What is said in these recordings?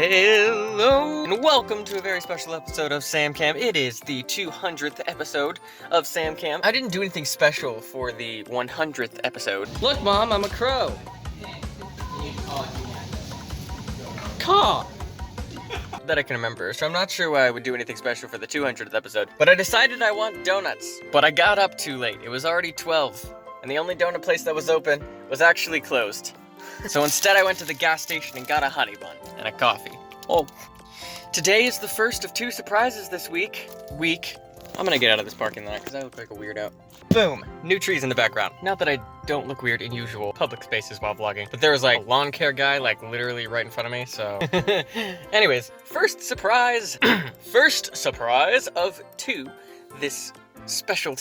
Hello, and welcome to a very special episode of SamCam. It is the 200th episode of SamCam. I didn't do anything special for the 100th episode. Look, Mom, I'm a crow. Caw! That I can remember, so I'm not sure why I would do anything special for the 200th episode. But I decided I want donuts. But I got up too late. It was already 12, and the only donut place that was open was actually closed. So instead I went to the gas station and got a honey bun and a coffee. Oh, today is the first of two surprises this week. I'm gonna get out of this parking lot because I look like a weirdo. Boom, new trees in the background. Not that I don't look weird in usual public spaces while vlogging, but there was like a lawn care guy like literally right in front of me, so. Anyways, first surprise of two this special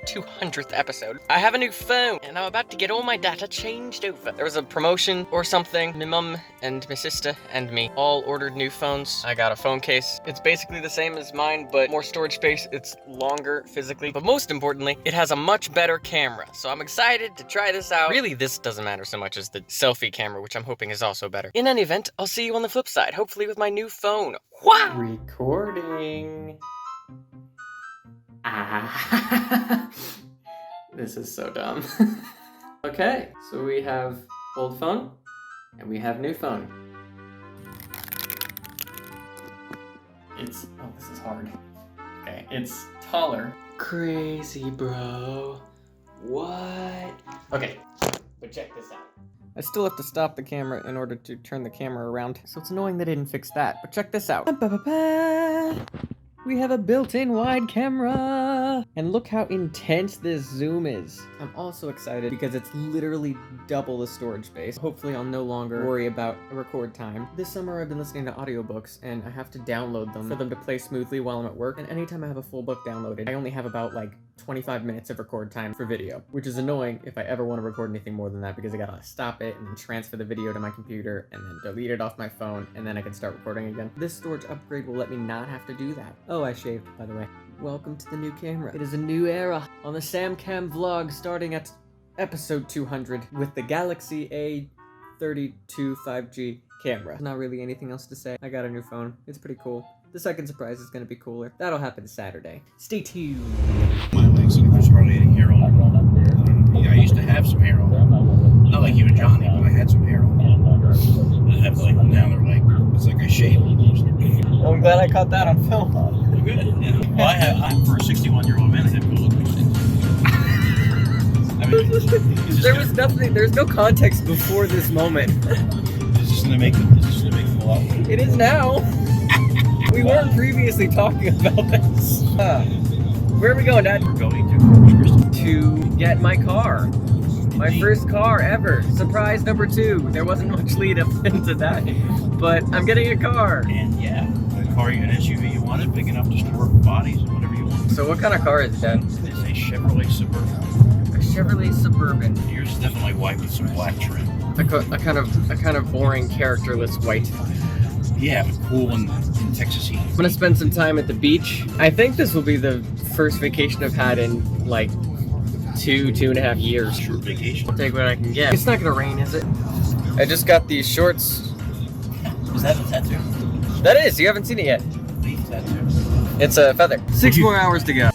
200th episode. I have a new phone and I'm about to get all my data changed over. There was a promotion or something. My mum and my sister and me all ordered new phones. I got a phone case. It's basically the same as mine, but more storage space. It's longer physically, but most importantly, it has a much better camera. So I'm excited to try this out. Really, this doesn't matter so much as the selfie camera, which I'm hoping is also better. In any event, I'll see you on the flip side, hopefully with my new phone. Wow! Recording. This is so dumb. Okay, so we have old phone and we have new phone. This is hard. Okay, it's taller. Crazy, bro. What? Okay, but check this out. I still have to stop the camera in order to turn the camera around, so it's annoying they didn't fix that, but check this out. We have a built-in wide camera! And look how intense this zoom is. I'm also excited because it's literally double the storage space. Hopefully I'll no longer worry about record time. This summer I've been listening to audiobooks and I have to download them for them to play smoothly while I'm at work. And anytime I have a full book downloaded, I only have about like 25 minutes of record time for video, which is annoying if I ever want to record anything more than that because I gotta stop it and then transfer the video to my computer and then delete it off my phone and then I can start recording again. This storage upgrade will let me not have to do that. Oh, I shaved, by the way. Welcome to the new camera. It is a new era on the SamCam vlog starting at episode 200 with the Galaxy A32 5G camera. Not really anything else to say. I got a new phone. It's pretty cool. The second surprise is gonna be cooler. That'll happen Saturday. Stay tuned. My legs, there's hardly any hair on them. Yeah, I used to have some hair on them. Not like you and Johnny, but I had some hair on them. I have like, now they're like, it's like I shaved almost. Well, I'm glad I caught that on film. Good. Yeah. Well, I'm for a 61-year-old man, I have good looking. I mean, there's no context before this moment. Is this gonna make them a lot? It is now. We weren't previously talking about this. Where are we going, Dad? We're going to Corpus Christi. To get my car. My first car ever. Surprise number 2. There wasn't much lead up into that, but I'm getting a car. And yeah, an SUV you wanted, big enough to store bodies and whatever you want. So what kind of car is it, Dad? It's a Chevrolet Suburban. A Chevrolet Suburban. Yours is definitely white with some black trim. A kind of boring, characterless white. Yeah, but cool in Texas heat. I'm gonna spend some time at the beach. I think this will be the first vacation I've had in like 2.5 years. Short vacation. I'll take what I can get. It's not gonna rain, is it? I just got these shorts. Is that a tattoo? That is, you haven't seen it yet. Leaf tattoo. It's a feather. 6 more hours to go.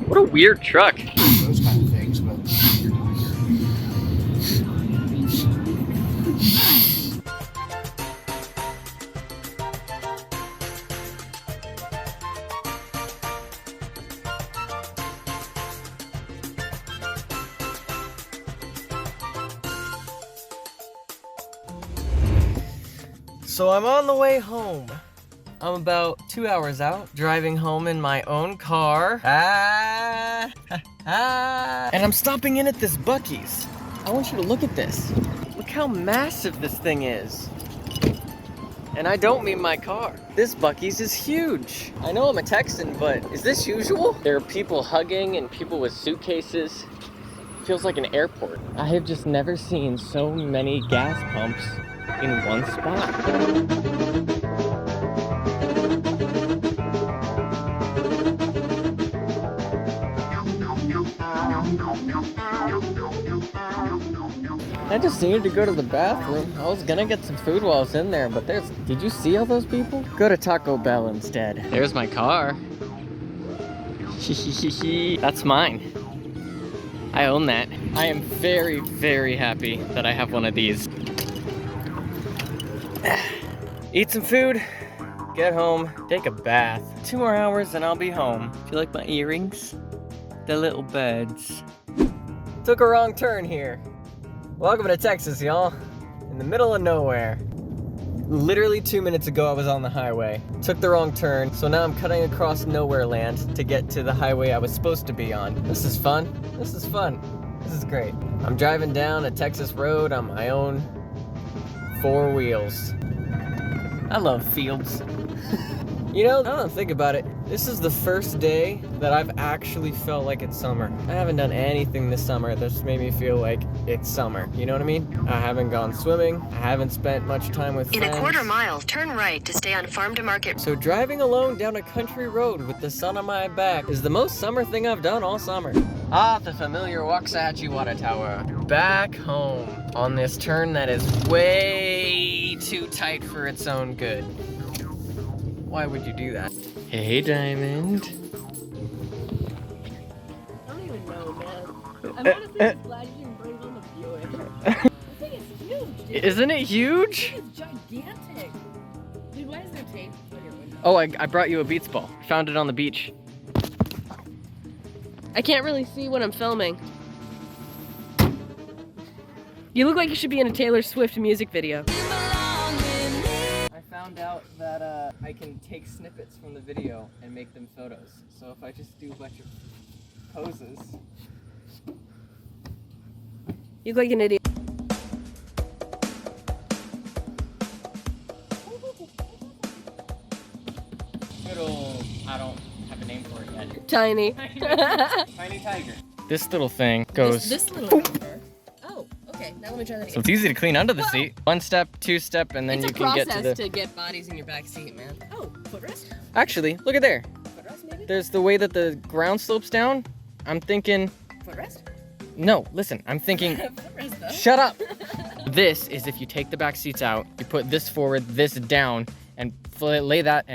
What a weird truck. Those kind of things, but you're doing here. So I'm on the way home. I'm about 2 hours out, driving home in my own car. And I'm stopping in at this Buc-ee's. I want you to look at this. Look how massive this thing is. And I don't mean my car. This Buc-ee's is huge. I know I'm a Texan, but is this usual? There are people hugging and people with suitcases. It feels like an airport. I have just never seen so many gas pumps in one spot. I just needed to go to the bathroom. I was gonna get some food while I was in there, but did you see all those people? Go to Taco Bell instead. There's my car. That's mine. I own that. I am very, very happy that I have one of these. Eat some food, get home, take a bath. 2 more hours and I'll be home. Do you like my earrings? The little birds. Took a wrong turn here. Welcome to Texas, y'all. In the middle of nowhere. Literally 2 minutes ago I was on the highway. Took the wrong turn, so now I'm cutting across nowhere land to get to the highway I was supposed to be on. This is fun. This is fun. This is great. I'm driving down a Texas road on my own 4 wheels. I love fields. You know, now that I think about it, this is the first day that I've actually felt like it's summer. I haven't done anything this summer that's made me feel like it's summer. You know what I mean? I haven't gone swimming. I haven't spent much time with friends. In a quarter mile, turn right to stay on Farm to Market. So driving alone down a country road with the sun on my back is the most summer thing I've done all summer. Ah, the familiar Waxahachie Water Tower. Back home on this turn that is way too tight for its own good. Why would you do that? Hey, Diamond. I don't even know, man. I'm honestly glad you didn't bring on the viewing. The thing is huge, dude. Isn't it huge? It's gigantic. Dude, why is there tape on your window? Oh, I brought you a Beats ball. Found it on the beach. I can't really see when I'm filming. You look like you should be in a Taylor Swift music video. I found out that I can take snippets from the video and make them photos. So if I just do a bunch of poses. You look like an idiot. Good old, I don't have a name for it yet. Tiny. Tiny tiger. This little thing goes. This little number. Oh, okay. Now let me try that again. So it's easy to clean under the seat. 1 step, 2 step, and then It's you can get to the. It's a process to get bodies in your back seat, man. Oh, footrest? Actually, look at there. Footrest, maybe? There's the way that the ground slopes down. I'm thinking. Footrest? No, listen. I'm thinking. Footrest, though. Shut up. This is if you take the back seats out, you put this forward, this down, and lay that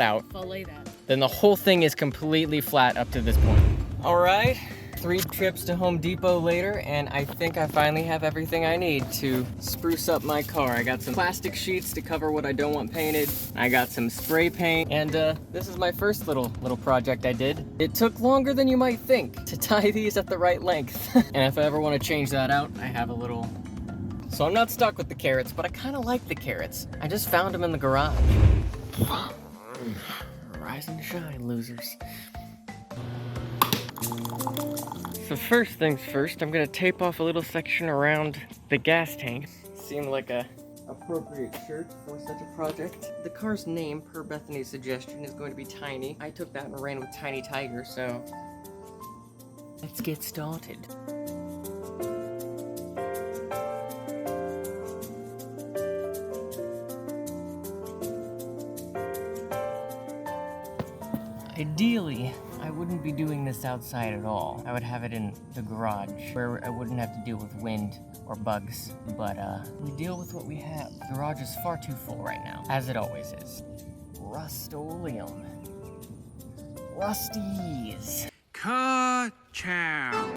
out. Fillet that. Then the whole thing is completely flat up to this point. All right, 3 trips to Home Depot later, and I think I finally have everything I need to spruce up my car. I got some plastic sheets to cover what I don't want painted. I got some spray paint, and this is my first little project I did. It took longer than you might think to tie these at the right length. And if I ever want to change that out, I have a little. So I'm not stuck with the carrots, but I kind of like the carrots. I just found them in the garage. Rise and shine, losers. So first things first, I'm gonna tape off a little section around the gas tank. Seemed like a appropriate shirt for such a project. The car's name, per Bethany's suggestion, is going to be Tiny. I took that and ran with Tiny Tiger, so let's get started. Ideally, I wouldn't be doing this outside at all. I would have it in the garage, where I wouldn't have to deal with wind or bugs. But we deal with what we have. The garage is far too full right now, as it always is. Rust-oleum. Rusties. Ka-chow.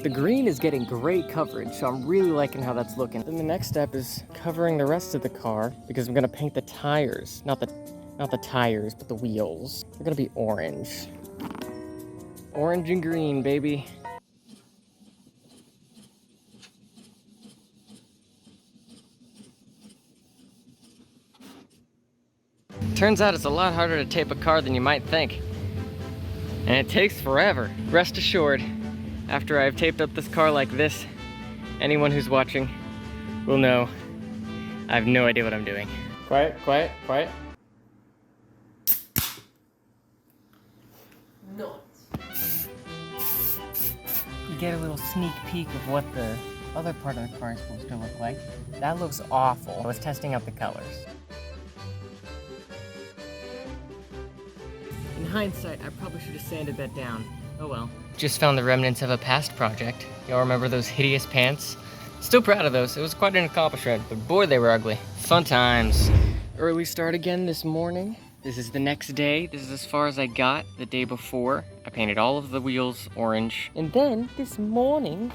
The green is getting great coverage, so I'm really liking how that's looking. Then the next step is covering the rest of the car because I'm gonna paint the tires. Not the tires, but the wheels. They're gonna be orange. Orange and green, baby. Turns out it's a lot harder to tape a car than you might think. And it takes forever. Rest assured, after I've taped up this car like this, anyone who's watching will know I have no idea what I'm doing. Quiet, quiet, quiet. not. You get a little sneak peek of what the other part of the car is supposed to look like. That looks awful. I was testing out the colors. In hindsight, I probably should have sanded that down. Oh well. Just found the remnants of a past project. Y'all remember those hideous pants? Still proud of those. It was quite an accomplishment, but boy, they were ugly. Fun times. Early start again this morning. This is the next day. This is as far as I got the day before. I painted all of the wheels orange. And then this morning,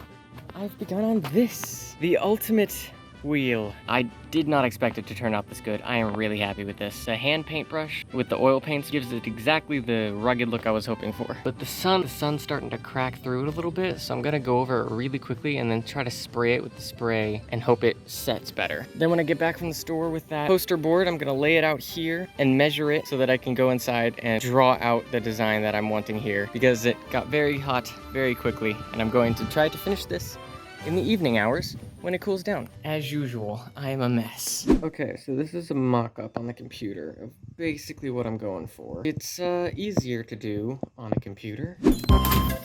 I've begun on this. The ultimate wheel. I did not expect it to turn out this good. I am really happy with this. A hand paintbrush with the oil paints gives it exactly the rugged look I was hoping for. But the sun's starting to crack through it a little bit, so I'm gonna go over it really quickly and then try to spray it with the spray and hope it sets better. Then when I get back from the store with that poster board, I'm gonna lay it out here and measure it so that I can go inside and draw out the design that I'm wanting here, because it got very hot very quickly, and I'm going to try to finish this in the evening hours when it cools down. As usual, I am a mess. Okay, so this is a mock-up on the computer of basically what I'm going for. It's easier to do on a computer.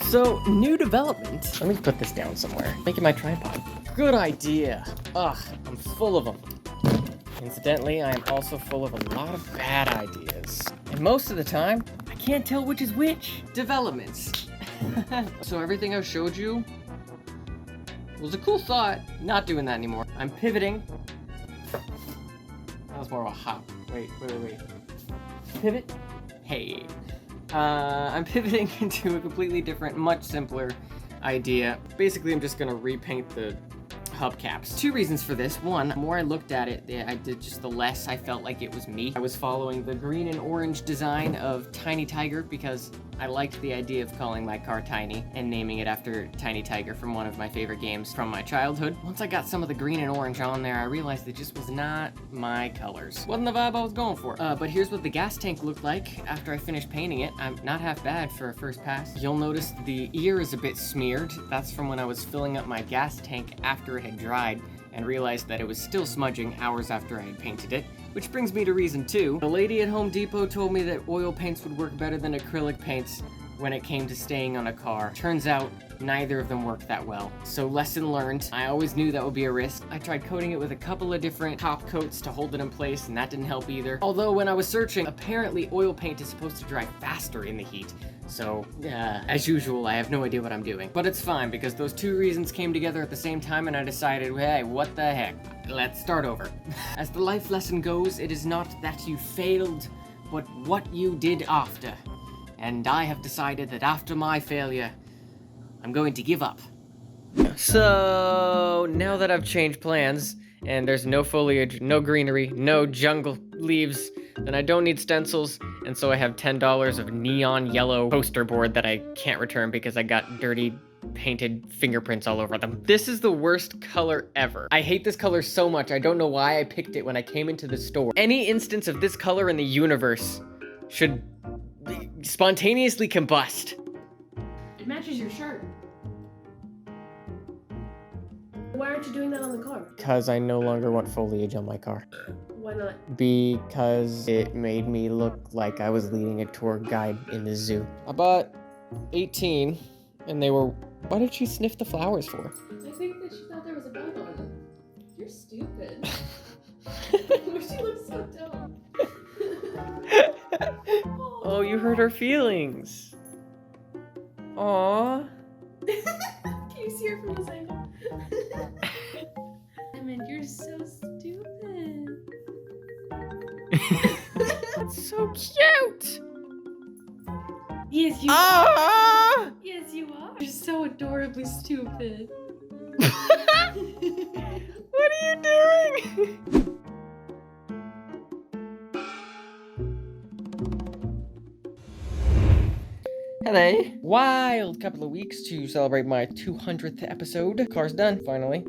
So, new development. Let me put this down somewhere. Make it my tripod. Good idea. Ugh, I'm full of them. Incidentally, I am also full of a lot of bad ideas. And most of the time, I can't tell which is which. Developments. So everything I showed you was a cool thought. Not doing that anymore. I'm pivoting. That was more of a hop. Wait. Pivot? Hey. I'm pivoting into a completely different, much simpler idea. Basically, I'm just gonna repaint the hubcaps. Two reasons for this. One, the more I looked at it, I did just the less I felt like it was me. I was following the green and orange design of Tiny Tiger because I liked the idea of calling my car Tiny and naming it after Tiny Tiger from one of my favorite games from my childhood. Once I got some of the green and orange on there, I realized it just was not my colors. Wasn't the vibe I was going for. But here's what the gas tank looked like after I finished painting it. I'm not half bad for a first pass. You'll notice the ear is a bit smeared. That's from when I was filling up my gas tank after it had dried and realized that it was still smudging hours after I had painted it. Which brings me to reason two. The lady at Home Depot told me that oil paints would work better than acrylic paints when it came to staying on a car. Turns out, neither of them work that well. So lesson learned. I always knew that would be a risk. I tried coating it with a couple of different top coats to hold it in place, and that didn't help either. Although when I was searching, apparently oil paint is supposed to dry faster in the heat. So, as usual, I have no idea what I'm doing. But it's fine, because those two reasons came together at the same time, and I decided, hey, what the heck? Let's start over. As the life lesson goes, it is not that you failed, but what you did after. And I have decided that after my failure, I'm going to give up. So, now that I've changed plans, and there's no foliage, no greenery, no jungle leaves, then I don't need stencils, and so I have $10 of neon yellow poster board that I can't return because I got dirty painted fingerprints all over them. This is the worst color ever. I hate this color so much, I don't know why I picked it when I came into the store. Any instance of this color in the universe should spontaneously combust. It matches your shirt. Why aren't you doing that on the car? Because I no longer want foliage on my car. Why not? Because it made me look like I was leading a tour guide in the zoo. I bought 18, and they were... Why did she sniff the flowers for? I think that she thought there was a bug on them. You're stupid. She looks so dumb. Oh, you hurt her feelings. Aww. Can you see her from this angle? I mean, you're so stupid. That's so cute. Yes, you are. Yes, you are. You're so adorably stupid. What are you doing? Hello. Wild couple of weeks to celebrate my 200th episode. Car's done, finally.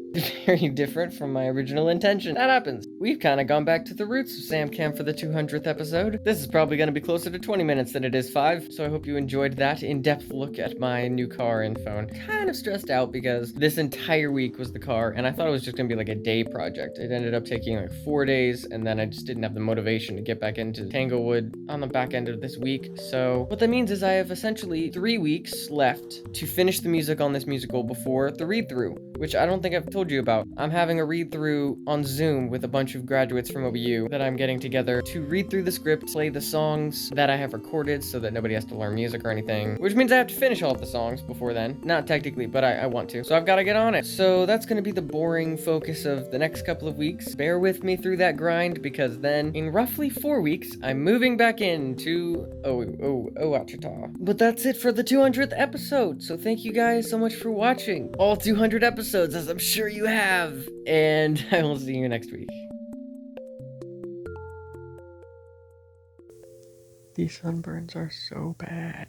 Very different from my original intention. That happens. We've kind of gone back to the roots of SamCam for the 200th episode. This is probably going to be closer to 20 minutes than it is 5, so I hope you enjoyed that in-depth look at my new car and phone. Kind of stressed out because this entire week was the car, and I thought it was just going to be like a day project. It ended up taking like 4 days, and then I just didn't have the motivation to get back into Tanglewood on the back end of this week. So what that means is I have essentially actually 3 weeks left to finish the music on this musical before the read-through, which I don't think I've told you about. I'm having a read-through on Zoom with a bunch of graduates from OBU that I'm getting together to read through the script, play the songs that I have recorded so that nobody has to learn music or anything, which means I have to finish all of the songs before then. Not technically, but I want to. So I've got to get on it. So that's going to be the boring focus of the next couple of weeks. Bear with me through that grind, because then in roughly 4 weeks, I'm moving back into Wichita. But that's it for the 200th episode. So thank you guys so much for watching all 200 episodes, as I'm sure you have. And I will see you next week. These sunburns are so bad.